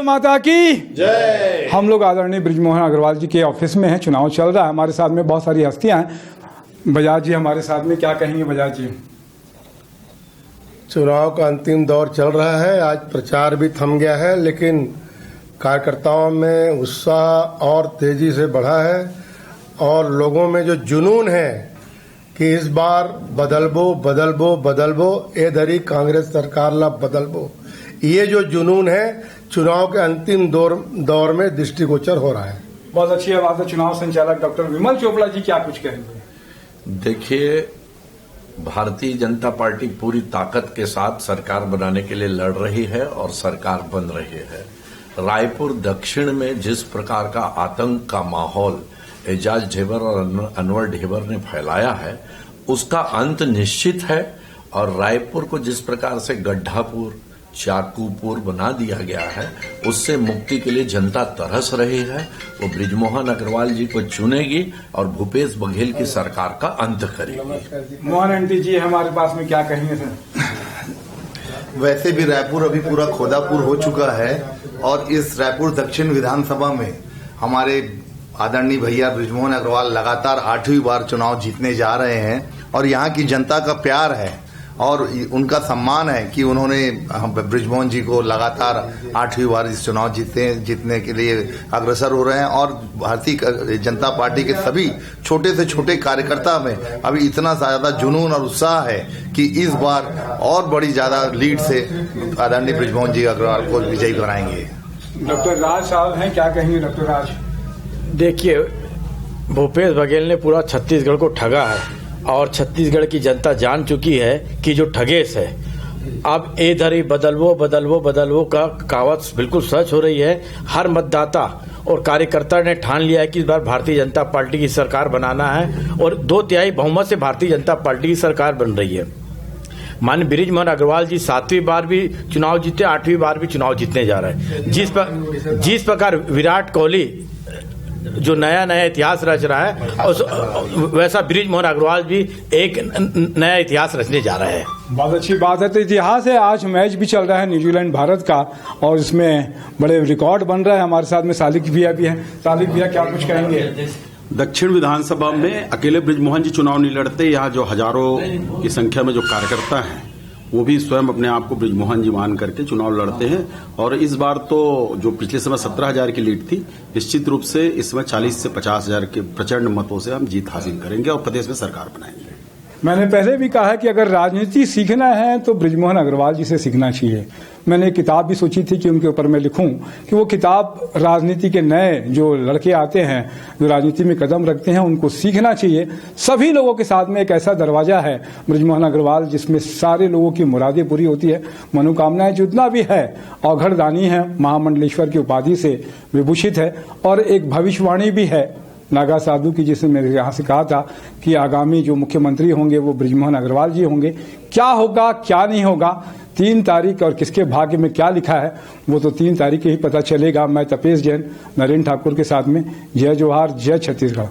माता की जय। हम लोग आदरणीय बृजमोहन अग्रवाल जी के ऑफिस में हैं, चुनाव चल रहा है। हमारे साथ में बहुत सारी हस्तियां हैं। बजाज जी हमारे साथ में, क्या कहेंगे बजाज जी? चुनाव का अंतिम दौर चल रहा है। आज प्रचार भी थम गया है, लेकिन कार्यकर्ताओं में उत्साह और तेजी से बढ़ा है और लोगों में जो जुनून है कि इस बार बदलबो बदलबो बदलबो ए धरी कांग्रेस सरकार ला बदलबो, ये जो जुनून है चुनाव के अंतिम दौर में दृष्टिगोचर हो रहा है। बहुत अच्छी बात है। चुनाव संचालक डॉक्टर विमल चोपड़ा जी क्या कुछ कहेंगे? देखिए, भारतीय जनता पार्टी पूरी ताकत के साथ सरकार बनाने के लिए लड़ रही है और सरकार बन रही है। रायपुर दक्षिण में जिस प्रकार का आतंक का माहौल एजाज ढेबर और अनवर ढेबर ने फैलाया है, उसका अंत निश्चित है। और रायपुर को जिस प्रकार से गड्ढापुर चाकूपुर बना दिया गया है, उससे मुक्ति के लिए जनता तरस रही है। वो बृजमोहन अग्रवाल जी को चुनेगी और भूपेश बघेल की सरकार का अंत करेगी। मोहन आंटी जी हमारे पास में, क्या कहेंगे सर? वैसे भी रायपुर अभी पूरा खोदापुर हो चुका है और इस रायपुर दक्षिण विधानसभा में हमारे आदरणीय भैया बृजमोहन अग्रवाल लगातार 8वीं बार चुनाव जीतने जा रहे हैं और यहाँ की जनता का प्यार है और उनका सम्मान है कि उन्होंने बृजमोहन जी को लगातार 8वीं बार इस चुनाव जीतने के लिए अग्रसर हो रहे हैं। और भारतीय जनता पार्टी के सभी छोटे से छोटे कार्यकर्ता में अभी इतना ज्यादा जुनून और उत्साह है कि इस बार और बड़ी ज्यादा लीड से आदरणीय बृजमोहन जी अग्रवाल को विजयी बनाएंगे। डॉक्टर राज साहब हैं, क्या कहेंगे डॉक्टर राज? देखिए, भूपेश बघेल ने पूरा छत्तीसगढ़ को ठगा है और छत्तीसगढ़ की जनता जान चुकी है कि जो ठगेस है। अब ए धरी बदलवो बदलवो बदलवो का कहावत बिल्कुल सच हो रही है। हर मतदाता और कार्यकर्ता ने ठान लिया है कि इस बार भारतीय जनता पार्टी की सरकार बनाना है और 2/3 बहुमत से भारतीय जनता पार्टी की सरकार बन रही है। माननीय बृजमोहन अग्रवाल जी 7वीं बार भी चुनाव जीते, 8वीं बार भी चुनाव जीतने जा रहे हैं। जिस प्रकार विराट कोहली जो नया इतिहास रच रहा है, वैसा बृजमोहन अग्रवाल भी एक नया इतिहास रचने जा रहे हैं। बहुत अच्छी बात है। तो इतिहास है, आज मैच भी चल रहा है न्यूजीलैंड भारत का और इसमें बड़े रिकॉर्ड बन रहा है। हमारे साथ में सालिक भैया भी हैं। सालिक भैया क्या कुछ कहेंगे? दक्षिण विधानसभा में अकेले बृजमोहन जी चुनाव नहीं लड़ते, यहाँ जो हजारों की संख्या में जो कार्यकर्ता हैं वो भी स्वयं अपने आप को बृजमोहन जी मान करके चुनाव लड़ते हैं। और इस बार तो जो पिछले समय 17,000 की लीड थी, निश्चित रूप से इस समय 40 से 50,000 के प्रचंड मतों से हम जीत हासिल करेंगे और प्रदेश में सरकार बनाएंगे। मैंने पहले भी कहा है कि अगर राजनीति सीखना है तो बृजमोहन अग्रवाल जी से सीखना चाहिए। मैंने एक किताब भी सोची थी कि उनके ऊपर मैं लिखूं कि वो किताब राजनीति के नए जो लड़के आते हैं, जो राजनीति में कदम रखते हैं, उनको सीखना चाहिए। सभी लोगों के साथ में एक ऐसा दरवाजा है बृजमोहन अग्रवाल, जिसमें सारे लोगों की मुरादें पूरी होती है, मनोकामनाएं जितना भी है। औघड़ दानी है, महामंडलेश्वर की उपाधि से विभूषित है और एक भविष्यवाणी भी है नागा साधु की, जिसने मेरे यहाँ से कहा था कि आगामी जो मुख्यमंत्री होंगे वो बृजमोहन अग्रवाल जी होंगे। क्या होगा क्या नहीं होगा, 3 तारीख और किसके भाग्य में क्या लिखा है वो तो 3 तारीख ही पता चलेगा। मैं तपेश जैन, नरेंद्र ठाकुर के साथ में, जय जोहार, जय छत्तीसगढ़।